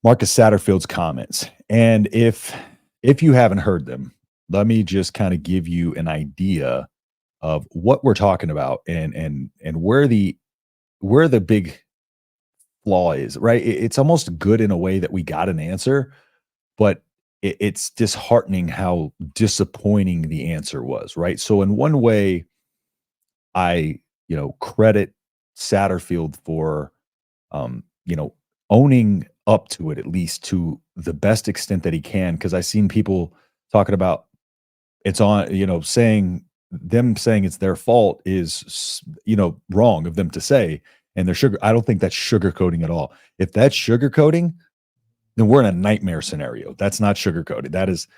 Marcus Satterfield's comments. And if you haven't heard them, let me just kind of give you an idea of what we're talking about and where the big flaw is, right? It's almost good in a way that we got an answer, but it's disheartening how disappointing the answer was, right? So in one way, I credit Satterfield for um, you know, owning up to it at least to the best extent that he can. Because I've seen people talking about it's on, saying it's their fault is, wrong of them to say. And they're sugar. I don't think that's sugarcoating at all. If that's sugarcoating, then we're in a nightmare scenario. That's not sugarcoated. That is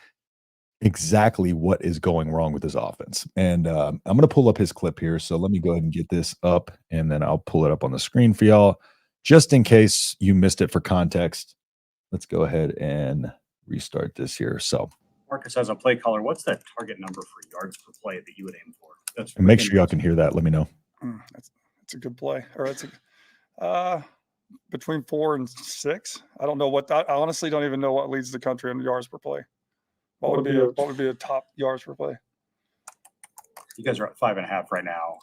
exactly what is going wrong with his offense. And I'm going to pull up his clip here. So let me go ahead and get this up, and then I'll pull it up on the screen for y'all, just in case you missed it for context. Let's go ahead and restart this here. So, Marcus, as a play caller, what's that target number for yards per play that you would aim for? and make sure y'all can hear that. Let me know. That's a good play. Or it's between 4 and 6. I don't know what that. I honestly don't even know what leads the country in yards per play. What would be a top yards per play? You guys are at 5.5 right now.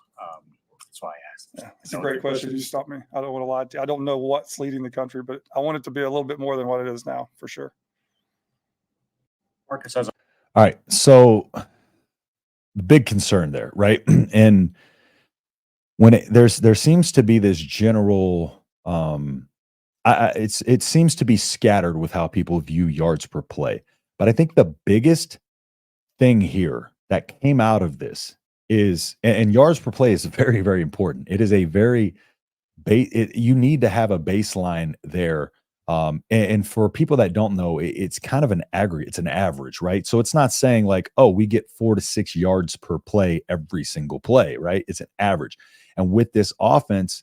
That's why I asked. Yeah, it's a great question. You stopped me. I don't want to lie to you. I don't know what's leading the country, but I want it to be a little bit more than what it is now, for sure. Marcus has. All right. So, big concern there, right? And when there seems to be this general, it seems to be scattered with how people view yards per play. But I think the biggest thing here that came out of this is, and yards per play is very, very important. It is a very, you need to have a baseline there. And for people that don't know, it's kind of an aggregate. It's an average, right? So it's not saying like, oh, we get 4 to 6 yards per play every single play, right? It's an average. And with this offense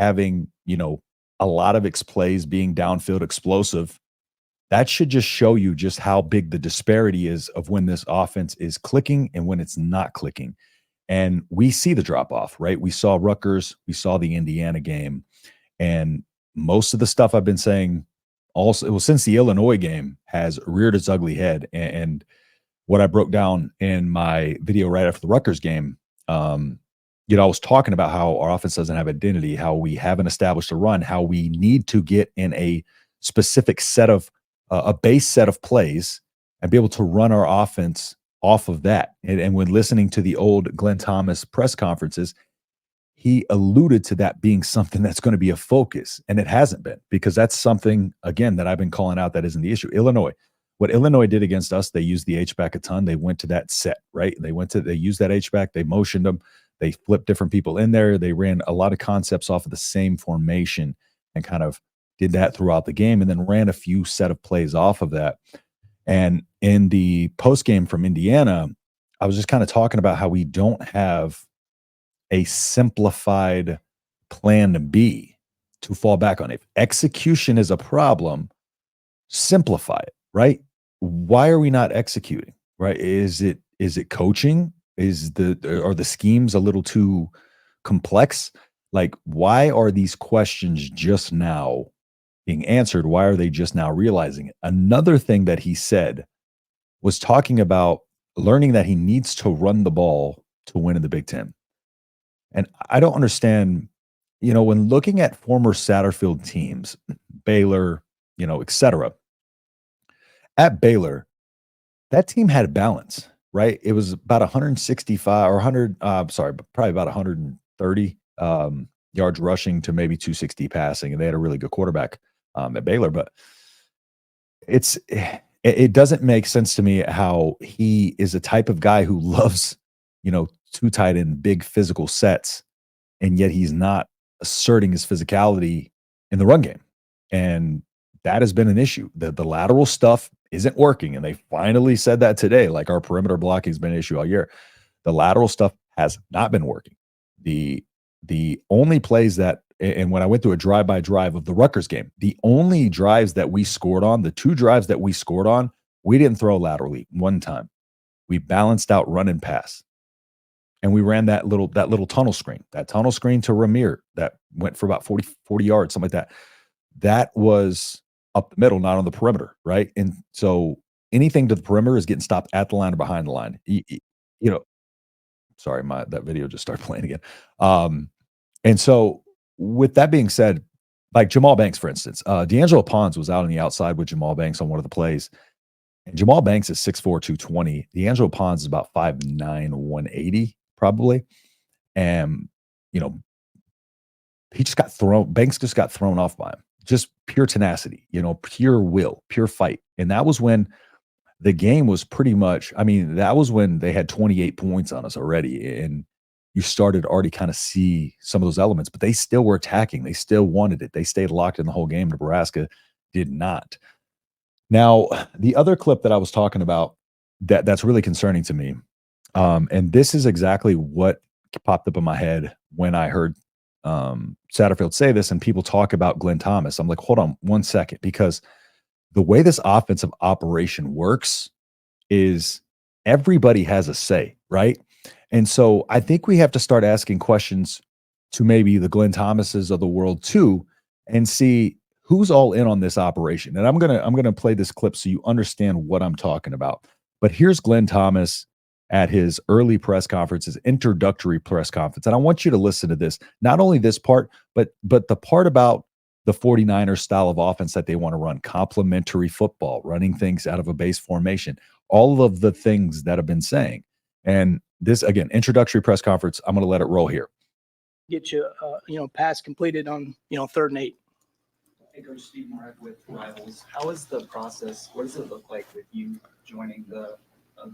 having, a lot of its plays being downfield explosive, that should just show you just how big the disparity is of when this offense is clicking and when it's not clicking. And we see the drop off, right? We saw Rutgers, we saw the Indiana game, and most of the stuff I've been saying also, since the Illinois game has reared its ugly head. And what I broke down in my video right after the Rutgers game, I was talking about how our offense doesn't have identity, how we haven't established a run, how we need to get in a specific set of a base set of plays and be able to run our offense off of that. And when listening to the old Glenn Thomas press conferences, he alluded to that being something that's going to be a focus. And it hasn't been, because that's something, again, that I've been calling out that isn't the issue. What Illinois did against us, they used the H-back a ton. They went to that set, right? They used that H-back. They motioned them. They flipped different people in there. They ran a lot of concepts off of the same formation and kind of did that throughout the game, and then ran a few set of plays off of that. And in the post game from Indiana, I was just kind of talking about how we don't have a simplified plan B to fall back on. If execution is a problem, simplify it, right? Why are we not executing, right? Is it coaching? Are the schemes a little too complex? Like, why are these questions just now being answered? Why are they just now realizing it? Another thing that he said was talking about learning that he needs to run the ball to win in the Big Ten. And I don't understand, when looking at former Satterfield teams, Baylor, et cetera, at Baylor, that team had balance, right? It was about 165 or 100, probably about 130 yards rushing to maybe 260 passing. And they had a really good quarterback at Baylor. But it doesn't make sense to me how he is a type of guy who loves, too tight end, big physical sets, and yet he's not asserting his physicality in the run game. And that has been an issue. The lateral stuff isn't working. And they finally said that today, like our perimeter blocking has been an issue all year. The lateral stuff has not been working. The only plays that, and when I went through a drive-by drive of the Rutgers game, the only drives that we scored on, the 2 drives that we scored on, we didn't throw laterally one time. We balanced out run and pass. And we ran that little tunnel screen to Ramir that went for about 40 yards, something like that. That was up the middle, not on the perimeter, right? And so anything to the perimeter is getting stopped at the line or behind the line. You know, sorry, that video just started playing again. And so with that being said, like Jamal Banks, for instance, D'Angelo Pons was out on the outside with Jamal Banks on one of the plays. And Jamal Banks is 6'4", 220. D'Angelo Pons is about 5'9", 180, probably. And, you know, Banks just got thrown off by him. Just pure tenacity, pure will, pure fight. And that was when the game was pretty much, I mean, that was when they had 28 points on us already. And you started to already kind of see some of those elements, but they still were attacking. They still wanted it. They stayed locked in the whole game. Nebraska did not. Now, the other clip that I was talking about that's really concerning to me, and this is exactly what popped up in my head when I heard Satterfield say this and people talk about Glenn Thomas. I'm like, hold on one second, because the way this offensive operation works is everybody has a say, right? And so I think we have to start asking questions to maybe the Glenn Thomases of the world too, and see who's all in on this operation. And I'm gonna play this clip so you understand what I'm talking about. But here's Glenn Thomas at his early press conference, his introductory press conference. And I want you to listen to this. Not only this part, but the part about the 49ers style of offense that they want to run, complementary football, running things out of a base formation, all of the things that have been saying. And this, again, introductory press conference, I'm going to let it roll here. Get you, pass completed on, 3rd and 8. Hey, Coach Steve Marek with Rivals. How is the process? What does it look like with you joining the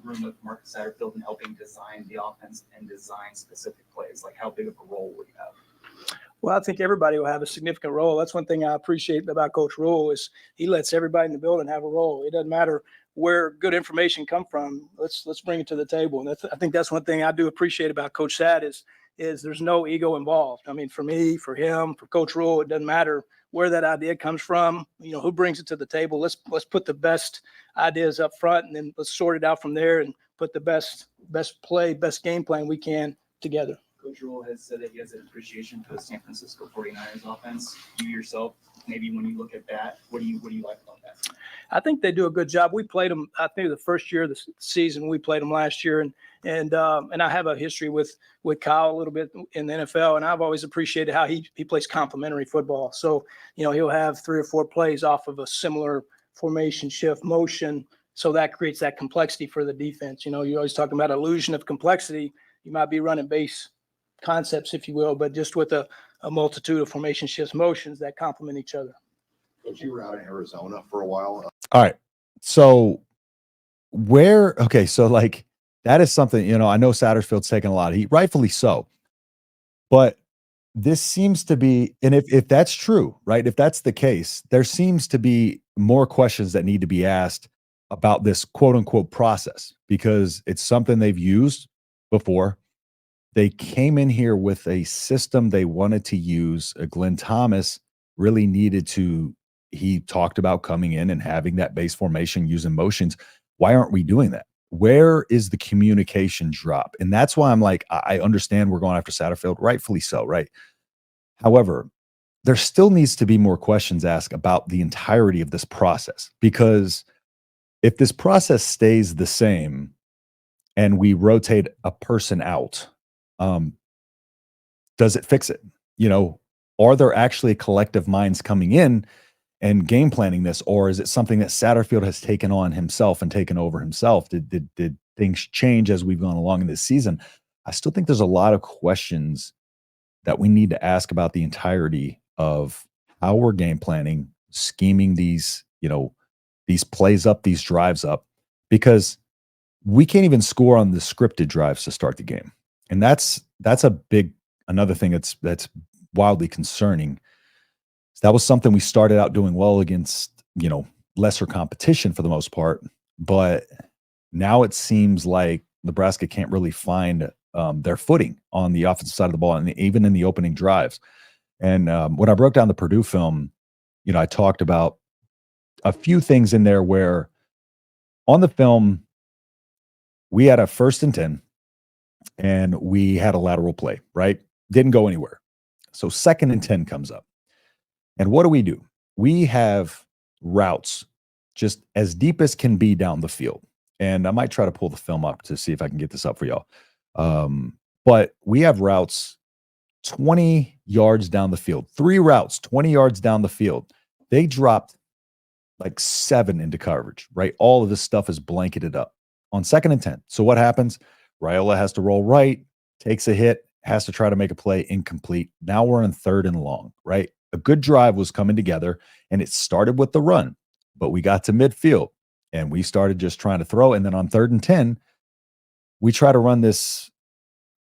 room with Marcus Satterfield and helping design the offense and design specific plays? Like, how big of a role will you have? Well, I think everybody will have a significant role. That's one thing I appreciate about Coach Rule is he lets everybody in the building have a role. It doesn't matter where good information come from. Let's bring it to the table. And I think that's one thing I do appreciate about Coach Sat is there's no ego involved. I mean, for me, for him, for Coach Rule, it doesn't matter where that idea comes from. Who brings it to the table. Let's put the best ideas up front, and then let's sort it out from there and put the best game plan we can together. Coach Rule has said that he has an appreciation for the San Francisco 49ers offense. You yourself, maybe when you look at that, what do you like about that? I think they do a good job. We played them, I think, the first year of the season. We played them last year, and I have a history with Kyle a little bit in the NFL, and I've always appreciated how he plays complementary football. So, he'll have 3 or 4 plays off of a similar formation, shift, motion, so that creates that complexity for the defense. You're always talking about illusion of complexity. You might be running base concepts, if you will, but just with a multitude of formation shifts, motions that complement each other. Coach, you were out in Arizona for a while. All right. So so like that is something, I know Satterfield's taking a lot of heat, rightfully so. But this seems to be, and if that's true, right? If that's the case, there seems to be more questions that need to be asked about this quote unquote process, because it's something they've used before. They came in here with a system they wanted to use. Glenn Thomas really needed to, he talked about coming in and having that base formation using motions. Why aren't we doing that? Where is the communication drop? And that's why I'm like, I understand we're going after Satterfield, rightfully so, right? However, there still needs to be more questions asked about the entirety of this process, because if this process stays the same and we rotate a person out, does it fix it? Are there actually collective minds coming in and game planning this, or is it something that Satterfield has taken on himself and taken over himself? Did things change as we've gone along in this season? I still think there's a lot of questions that we need to ask about the entirety of how we're game planning, scheming these plays up, these drives up, because we can't even score on the scripted drives to start the game. And that's another thing that's wildly concerning. That was something we started out doing well against, lesser competition for the most part, but now it seems like Nebraska can't really find their footing on the offensive side of the ball, and even in the opening drives. And when I broke down the Purdue film, I talked about a few things in there where on the film, we had a 1st and 10 and we had a lateral play, right? Didn't go anywhere. So 2nd and 10 comes up. And what do? We have routes just as deep as can be down the field. And I might try to pull the film up to see if I can get this up for y'all. But we have routes 20 yards down the field, 3 routes, 20 yards down the field. They dropped like 7 into coverage, right? All of this stuff is blanketed up on 2nd and 10. So what happens? Raiola has to roll right, takes a hit, has to try to make a play, incomplete. Now we're in 3rd and long, right? A good drive was coming together, and it started with the run, but we got to midfield and we started just trying to throw. And then on 3rd and 10, we try to run this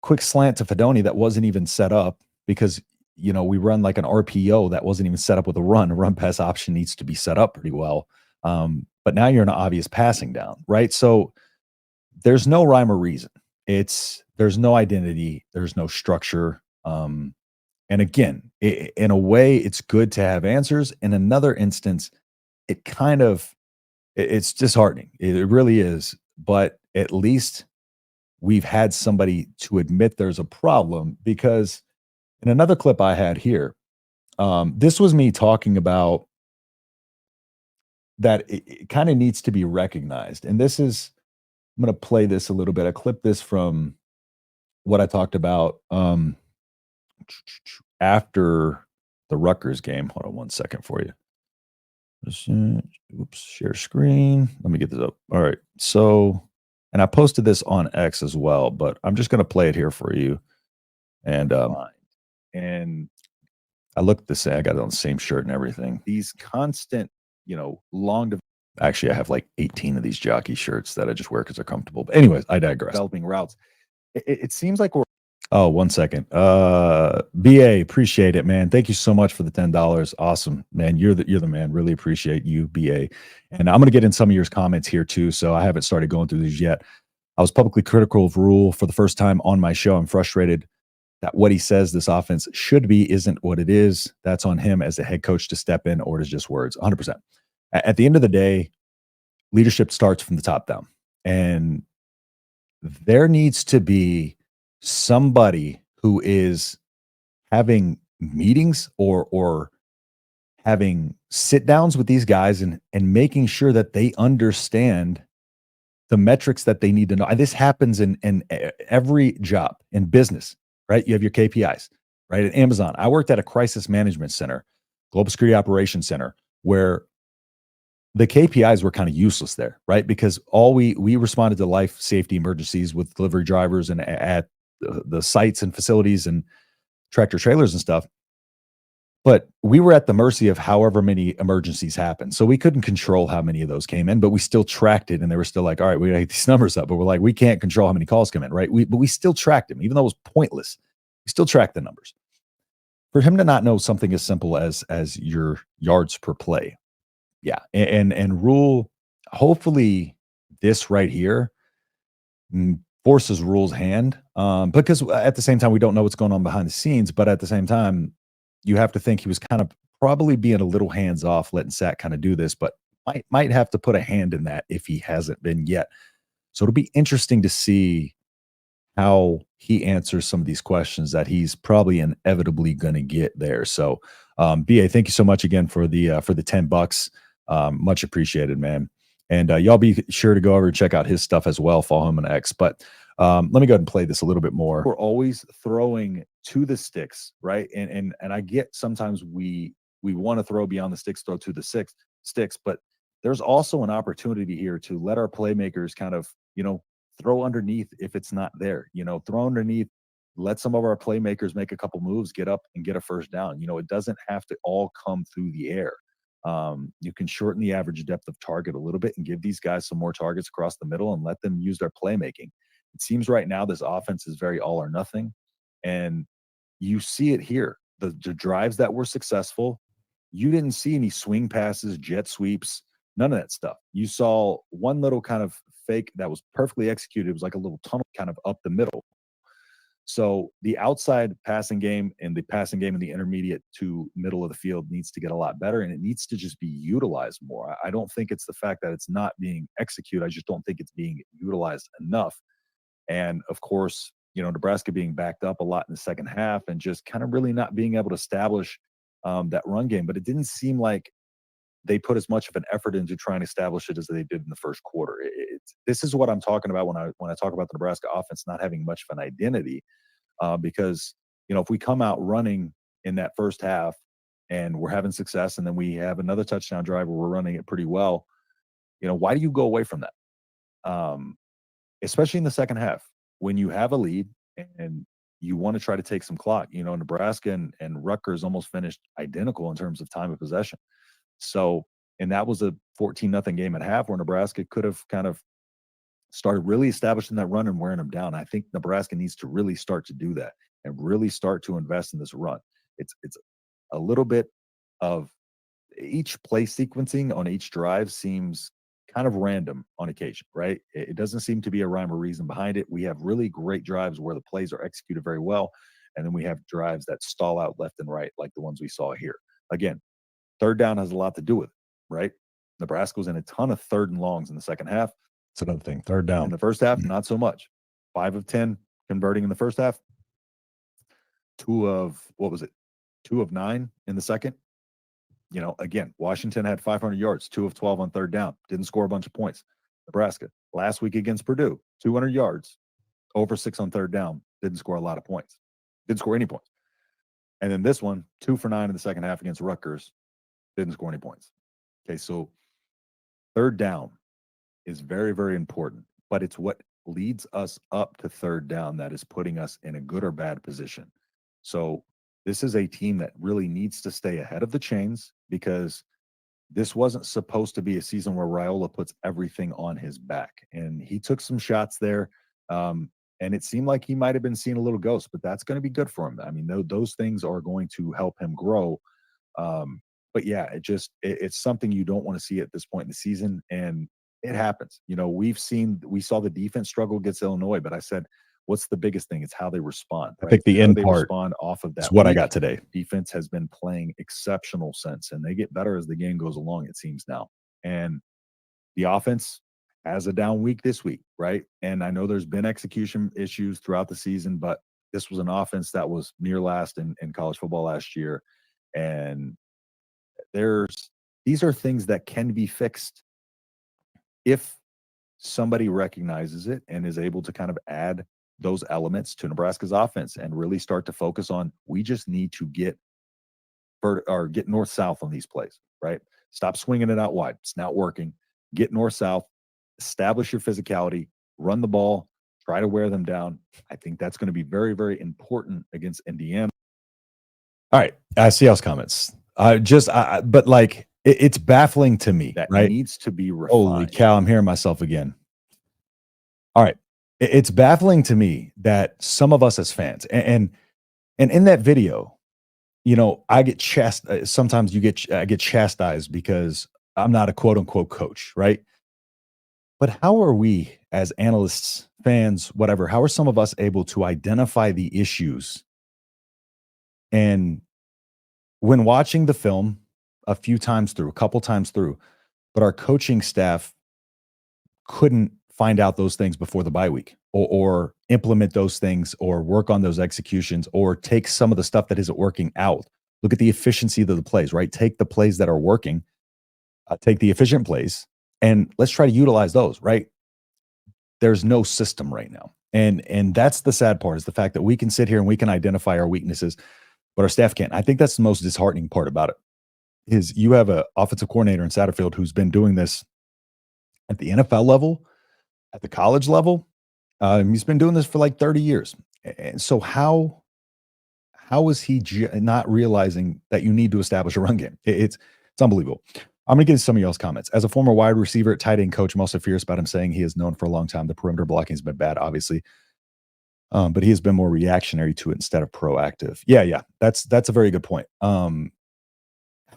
quick slant to Fedoni that wasn't even set up because, we run like an RPO that wasn't even set up with a run. A run pass option needs to be set up pretty well. But now you're in an obvious passing down, right? So there's no rhyme or reason. There's no identity. There's no structure. And again, in a way, it's good to have answers. In another instance, it's disheartening. It really is. But at least we've had somebody to admit there's a problem, because in another clip I had here, this was me talking about that it kind of needs to be recognized. And I'm going to play this a little bit. I clipped this from what I talked about after the Rutgers game. Hold on one second for you. Oops, share screen. Let me get this up. All right. So, and I posted this on X as well, but I'm just going to play it here for you. And I looked the same. I got it on the same shirt and everything. These constant, actually, I have like 18 of these jockey shirts that I just wear because they're comfortable. But anyways, I digress. Developing routes. It seems like we're. Oh, 1 second. BA, appreciate it, man. Thank you so much for the $10. Awesome, man. You're the man. Really appreciate you, BA. And I'm gonna get in some of your comments here too. So I haven't started going through these yet. I was publicly critical of Rule for the first time on my show. I'm frustrated that what he says this offense should be isn't what it is. That's on him as the head coach to step in, or it is just words. 100%. At the end of the day, leadership starts from the top down, and there needs to be somebody who is having meetings or having sit downs with these guys and making sure that they understand the metrics that they need to know. This happens in every job in business, right? You have your KPIs, right? At Amazon, I worked at a crisis management center, global security operations center, where the KPIs were kind of useless there, right? Because all we responded to life safety emergencies with delivery drivers and at the sites and facilities and tractor trailers and stuff. But we were at the mercy of however many emergencies happened. So we couldn't control how many of those came in, but we still tracked it. And they were still like, all right, we gotta get these numbers up. But we're like, we can't control how many calls come in, right? But we still tracked them, even though it was pointless. We still tracked the numbers. For him to not know something as simple as your yards per play. Yeah. And Rule, hopefully this right here forces Rule's hand, because at the same time, we don't know what's going on behind the scenes. But at the same time, you have to think he was kind of probably being a little hands off, letting Sat kind of do this, but might have to put a hand in that if he hasn't been yet. So it'll be interesting to see how he answers some of these questions that he's probably inevitably going to get there. So, BA, thank you so much again for the $10. Much appreciated, man. And y'all be sure to go over and check out his stuff as well. Follow him on X. But let me go ahead and play this a little bit more. We're always throwing to the sticks, right? And I get sometimes we want to throw beyond the sticks, throw to the sticks, but there's also an opportunity here to let our playmakers kind of, throw underneath if it's not there. Throw underneath, let some of our playmakers make a couple moves, get up and get a first down. It doesn't have to all come through the air. You can shorten the average depth of target a little bit and give these guys some more targets across the middle and let them use their playmaking. It seems right now this offense is very all or nothing. And you see it here. The drives that were successful, you didn't see any swing passes, jet sweeps, none of that stuff. You saw one little kind of fake that was perfectly executed. It was like a little tunnel kind of up the middle. So the outside passing game and the passing game in the intermediate to middle of the field needs to get a lot better, and it needs to just be utilized more. I don't think it's the fact that it's not being executed. I just don't think it's being utilized enough. And of course, Nebraska being backed up a lot in the second half and just kind of really not being able to establish that run game. But it didn't seem like they put as much of an effort into trying to establish it as they did in the first quarter. This is what I'm talking about when I talk about the Nebraska offense not having much of an identity, because if we come out running in that first half and we're having success, and then we have another touchdown drive where we're running it pretty well, why do you go away from that? Especially in the second half when you have a lead and you want to try to take some clock. Nebraska and Rutgers almost finished identical in terms of time of possession. So, and that was a 14-0 game at half where Nebraska could have kind of started really establishing that run and wearing them down. I think Nebraska needs to really start to do that and really start to invest in this run. It's a little bit of each play sequencing on each drive seems kind of random on occasion, right? It doesn't seem to be a rhyme or reason behind it. We have really great drives where the plays are executed very well, and then we have drives that stall out left and right, like the ones we saw here. Again, third down has a lot to do with it, right? Nebraska was in a ton of 3rd and longs in the second half. That's another thing. Third down. In the first half, not so much. 5 of 10 converting in the first half. 2 of 9 in the second. Again, Washington had 500 yards, 2 of 12 on 3rd down. Didn't score a bunch of points. Nebraska, last week against Purdue, 200 yards, over 6 on 3rd down. Didn't score a lot of points. Didn't score any points. And then this one, 2 for 9 in the second half against Rutgers. Didn't score any points. Okay, so 3rd down is very, very important, but it's what leads us up to 3rd down that is putting us in a good or bad position. So this is a team that really needs to stay ahead of the chains, because this wasn't supposed to be a season where Raiola puts everything on his back. And he took some shots there, and it seemed like he might have been seeing a little ghost, but that's going to be good for him. I mean, those things are going to help him grow. But yeah, it's something you don't want to see at this point in the season, and it happens. We saw the defense struggle against Illinois, but I said, what's the biggest thing? It's how they respond. I think the end part respond off of that. is what I got today. Defense has been playing exceptional since, and they get better as the game goes along, it seems now. And the offense has a down week this week, right? And I know there's been execution issues throughout the season, but this was an offense that was near last in college football last year. And these are things that can be fixed if somebody recognizes it and is able to kind of add those elements to Nebraska's offense and really start to focus on, we just need to get north-south on these plays, right? Stop swinging it out wide. It's not working. Get north-south, establish your physicality, run the ball, try to wear them down. I think that's going to be very, very important against Indiana. All right. I see y'all's comments. But like, it's baffling to me, That right? needs to be refined. Holy cow, I'm hearing myself again. All right. It's baffling to me that some of us as fans, and in that video, I get sometimes I get chastised because I'm not a quote unquote coach, right? But how are we as analysts, fans, whatever, how are some of us able to identify the issues? And when watching the film a couple times through, but our coaching staff couldn't find out those things before the bye week, or implement those things, or work on those executions, or take some of the stuff that isn't working out. Look at the efficiency of the plays, right? Take the plays that are working, take the efficient plays, and let's try to utilize those, right? There's no system right now. And that's the sad part, is the fact that we can sit here and we can identify our weaknesses, but our staff can't. I think that's the most disheartening part about it, is you have an offensive coordinator in Satterfield who's been doing this at the NFL level, at the college level. He's been doing this for like 30 years. And so how is he not realizing that you need to establish a run game? It's unbelievable. I'm going to get into some of y'all's comments. As a former wide receiver at tight end coach, I'm also furious about him saying he is known for a long time. The perimeter blocking has been bad, obviously. But he has been more reactionary to it instead of proactive. Yeah. That's a very good point. How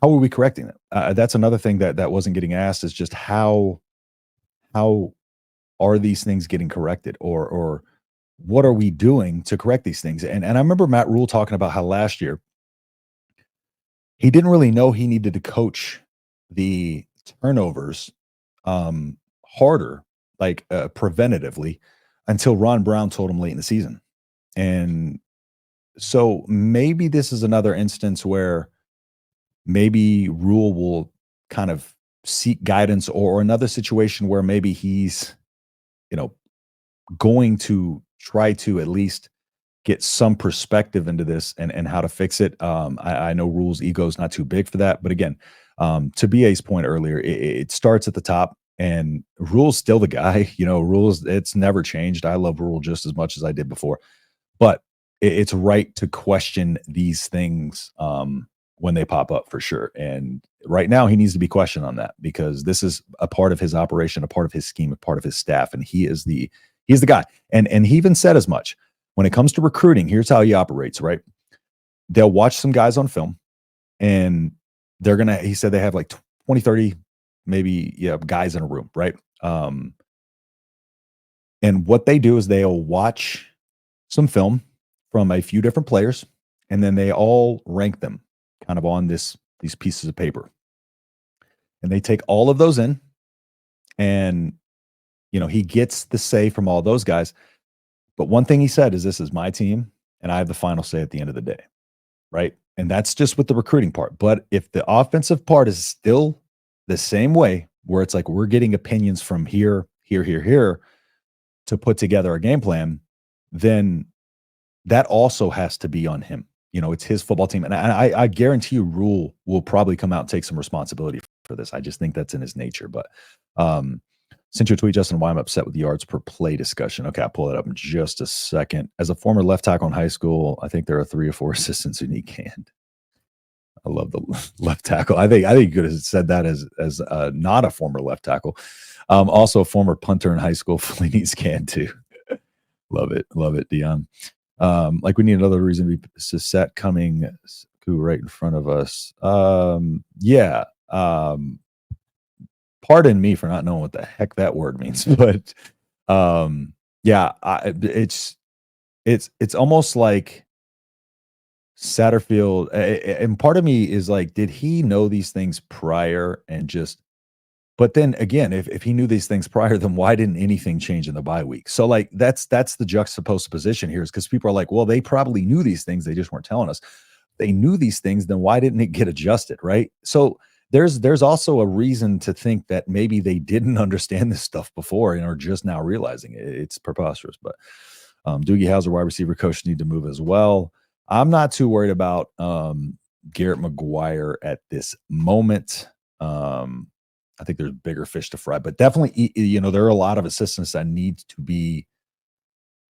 are we correcting it? That's another thing that wasn't getting asked, is just how are these things getting corrected, or what are we doing to correct these things? And I remember Matt Rule talking about how last year he didn't really know he needed to coach the turnovers harder, like preventatively, until Ron Brown told him late in the season. And so maybe this is another instance where maybe Rule will kind of seek guidance, or another situation where maybe he's, going to try to at least get some perspective into this and how to fix it. I know Rule's ego is not too big for that, but again, to BA's point earlier, it starts at the top, and Rule's still the guy. Rule's, it's never changed. I love Rule just as much as I did before, but it's right to question these things when they pop up, for sure. And right now he needs to be questioned on that, because this is a part of his operation, a part of his scheme, a part of his staff, and he's the guy. And he even said as much. When it comes to recruiting, here's how he operates, right? They'll watch some guys on film, and he said they have like 20, 30, maybe, guys in a room, right? And what they do is they'll watch some film from a few different players, and then they all rank them kind of on these pieces of paper. And they take all of those in, and, he gets the say from all those guys. But one thing he said is, this is my team, and I have the final say at the end of the day, right? And that's just with the recruiting part. But if the offensive part is still the same way, where it's like we're getting opinions from here to put together a game plan, then that also has to be on him. It's his football team. And I guarantee you Rule will probably come out and take some responsibility for this. I just think that's in his nature. But sent you a tweet, Justin, why I'm upset with the yards per play discussion. Okay, I'll pull it up in just a second. As a former left tackle in high school, I think there are 3 or 4 assistants who need canned. I love the left tackle. I think you could have said that as not a former left tackle. Also a former punter in high school, fully needs canned too. Love it, Dion. Like we need another reason to be set coming right in front of us. Pardon me for not knowing what the heck that word means, but it's almost like Satterfield, and part of me is like, did he know these things prior but then again, if he knew these things prior, then why didn't anything change in the bye week? So like that's the juxtaposed position here, is because people are like, well, they probably knew these things, they just weren't telling us. They knew these things, then why didn't it get adjusted, right? So there's also a reason to think that maybe they didn't understand this stuff before and are just now realizing it. It's preposterous. But Doogie Howser, wide receiver coach, need to move as well. I'm not too worried about Garrett McGuire at this moment. I think there's bigger fish to fry, but definitely, there are a lot of assistants that need to be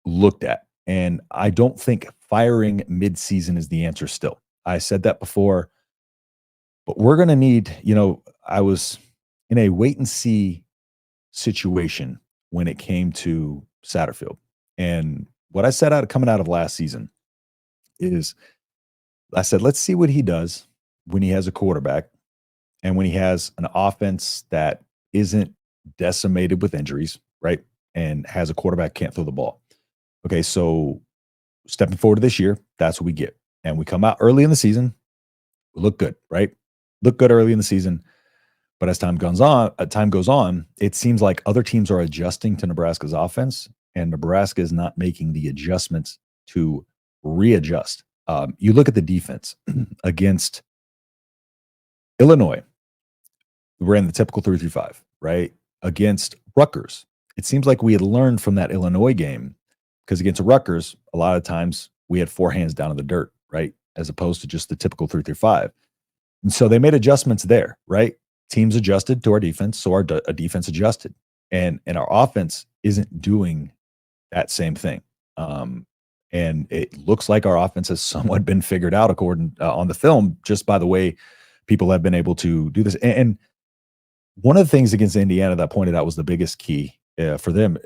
looked at. And I don't think firing midseason is the answer still. I said that before. But we're going to need, I was in a wait and see situation when it came to Satterfield. And what I said coming out of last season is, I said, let's see what he does when he has a quarterback and when he has an offense that isn't decimated with injuries, right? And has a quarterback can't throw the ball. Okay, so stepping forward to this year, that's what we get. And we come out early in the season, we look good, right? Look good early in the season, but as time goes on, it seems like other teams are adjusting to Nebraska's offense, and Nebraska is not making the adjustments to readjust. You look at the defense against Illinois, we ran the typical 3-5, right? Against Rutgers, it seems like we had learned from that Illinois game, because against Rutgers, a lot of times we had 4 hands down in the dirt, right? As opposed to just the typical 3-5. And so they made adjustments there, right? Teams adjusted to our defense, so our defense adjusted. And our offense isn't doing that same thing. And it looks like our offense has somewhat been figured out according on the film, just by the way people have been able to do this. And one of the things against Indiana that I pointed out was the biggest key for them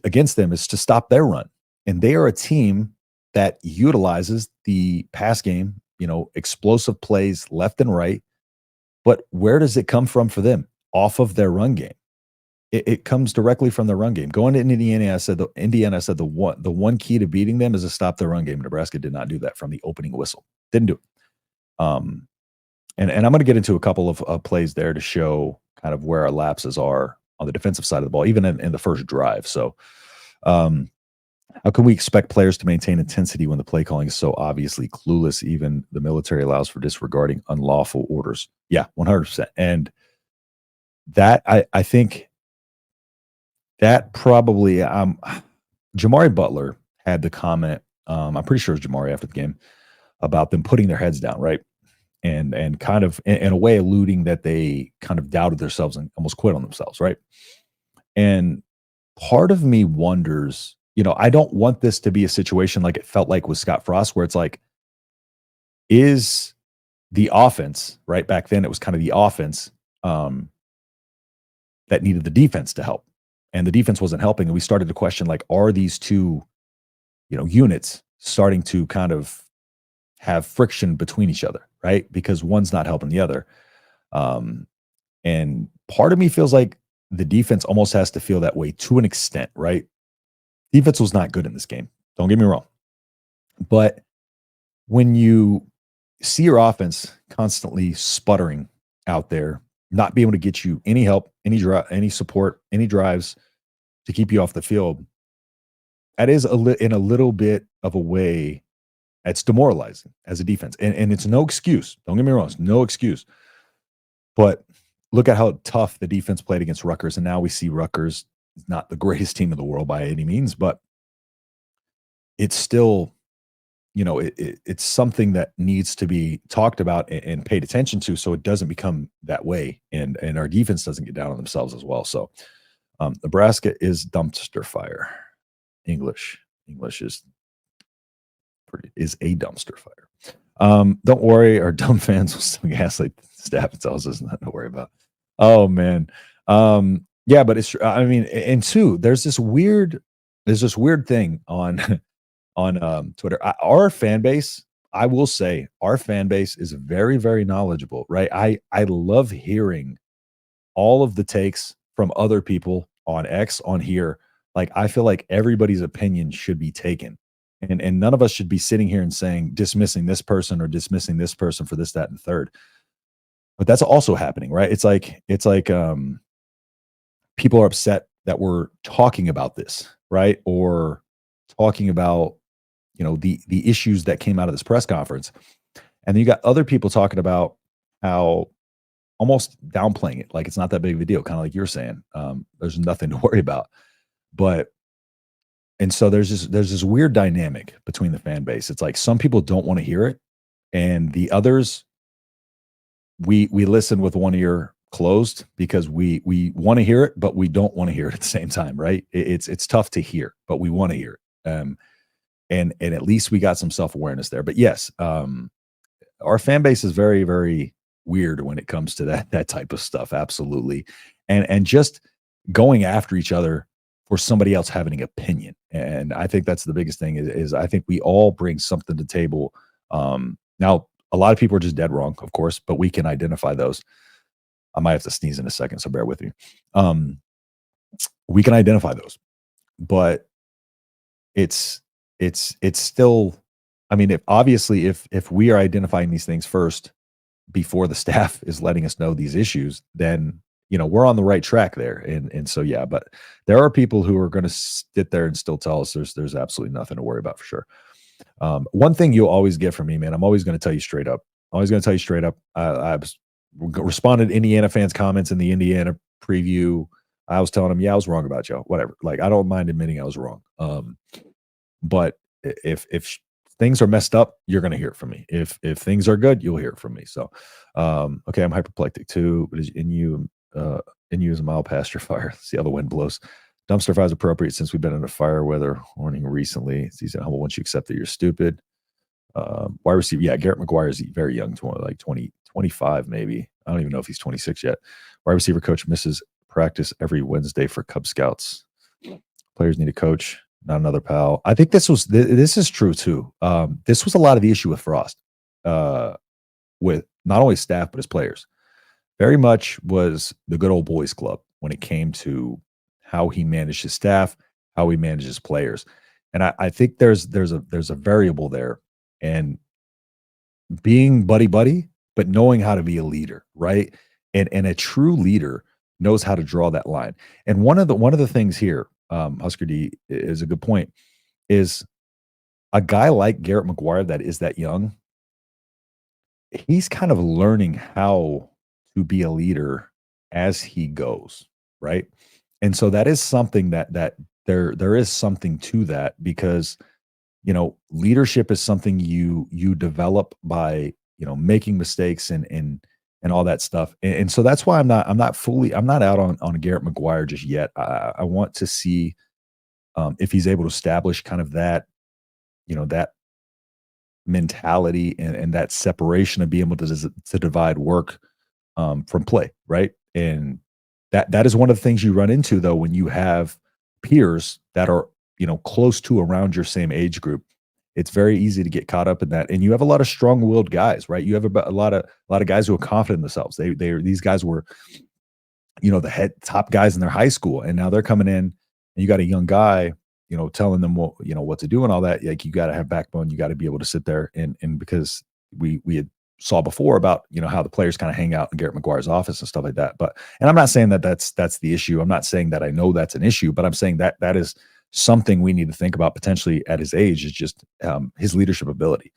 against them is to stop their run. And they are a team that utilizes the pass game, explosive plays left and right. But where does it come from for them? Off of their run game. It comes directly from their run game. Going to Indiana, I said the one key to beating them is to stop their run game. Nebraska did not do that from the opening whistle. Didn't do it. And I'm going to get into a couple of plays there to show kind of where our lapses are on the defensive side of the ball, even in the first drive. So how can we expect players to maintain intensity when the play calling is so obviously clueless? Even the military allows for disregarding unlawful orders. Yeah, 100%. And that I think that probably Jamari Butler had the comment. I'm pretty sure it was Jamari after the game about them putting their heads down, right? And kind of in a way alluding that they kind of doubted themselves and almost quit on themselves, right? And part of me wonders, I don't want this to be a situation like it felt like with Scott Frost, where it's like, is the offense, right? Back then it was kind of the offense that needed the defense to help. And the defense wasn't helping. And we started to question, like, are these two, units starting to kind of have friction between each other, right? Because one's not helping the other. And part of me feels like the defense almost has to feel that way to an extent, right? Defense was not good in this game. Don't get me wrong. But when you see your offense constantly sputtering out there, not being able to get you any help, any support, any drives to keep you off the field, that is in a little bit of a way, it's demoralizing as a defense. And it's no excuse. Don't get me wrong. It's no excuse. But look at how tough the defense played against Rutgers. And now we see Rutgers is not the greatest team in the world by any means, but it's still, it's something that needs to be talked about and paid attention to, so it doesn't become that way, and our defense doesn't get down on themselves as well. So Nebraska is dumpster fire. English is a dumpster fire. Don't worry, our dumb fans will still gaslight staff and tells us nothing to worry about. Oh man. Yeah, but it's, I mean, and two, there's this weird thing on Twitter. Our fan base, I will say, our fan base is very, very knowledgeable, right? I love hearing all of the takes from other people on X, on here. Like, I feel like everybody's opinion should be taken, and none of us should be sitting here and saying, dismissing this person or dismissing this person for this, that, and third. But that's also happening, right? It's like people are upset that we're talking about this, right? Or talking about, the issues that came out of this press conference. And then you got other people talking about how almost downplaying it, like it's not that big of a deal, kind of like you're saying. There's nothing to worry about. But and so there's this weird dynamic between the fan base. It's like some people don't want to hear it, and the others, we listen with one ear closed because we want to hear it, but we don't want to hear it at the same time, right? It's tough to hear, but we want to hear it. And at least we got some self-awareness there. But yes, our fan base is very, very weird when it comes to that type of stuff. Absolutely. And just going after each other for somebody else having an opinion. And I think that's the biggest thing is I think we all bring something to the table. Now, a lot of people are just dead wrong, of course, but we can identify those. I might have to sneeze in a second, so bear with me. We can identify those, but it's still, I mean, if we are identifying these things first before the staff is letting us know these issues, then, we're on the right track there. And so, yeah, but there are people who are going to sit there and still tell us there's absolutely nothing to worry about for sure. One thing you'll always get from me, man, I'm always going to tell you straight up. I responded to Indiana fans' comments in the Indiana preview. I was telling them, yeah, I was wrong about y'all, whatever. Like, I don't mind admitting I was wrong. But if things are messed up, you're going to hear it from me. If things are good, you'll hear it from me. So, okay, I'm hyperplectic too, but in you is a mile past your fire. See how the wind blows. Dumpster fire is appropriate since we've been in a fire weather warning recently. It's easy and humble once you accept that you're stupid. Wide receiver, yeah, Garrett McGuire is very young, 25 maybe. I don't even know if he's 26 yet. Wide receiver coach misses practice every Wednesday for Cub Scouts. Players need a coach, not another pal. I think this is true too. This was a lot of the issue with Frost, with not only staff but his players. Very much was the good old boys club when it came to how he managed his staff, how he managed his players. And I think there's a variable there, and being buddy, but knowing how to be a leader, right? And a true leader knows how to draw that line. And one of the things here, Husker D is a good point, is a guy like Garrett McGuire that is that young, he's kind of learning how to be a leader as he goes, right? And so that is something that there is something to that, because leadership is something you develop by making mistakes and all that stuff. And so that's why I'm not out on Garrett McGuire just yet. I want to see if he's able to establish kind of that that mentality and that separation of being able to divide work from play, right? And that is one of the things you run into, though, when you have peers that are close to around your same age group. It's very easy to get caught up in that, and you have a lot of strong-willed guys, right? You have a lot of guys who are confident in themselves. These guys were the top guys in their high school, and now they're coming in, and you got a young guy telling them what to do and all that. Like, you got to have backbone. You got to be able to sit there and because we had saw before about how the players kind of hang out in Garrett McGuire's office and stuff like that. And I'm not saying that that's the issue. I'm not saying that I know that's an issue, but I'm saying that is something we need to think about potentially at his age, is just his leadership ability.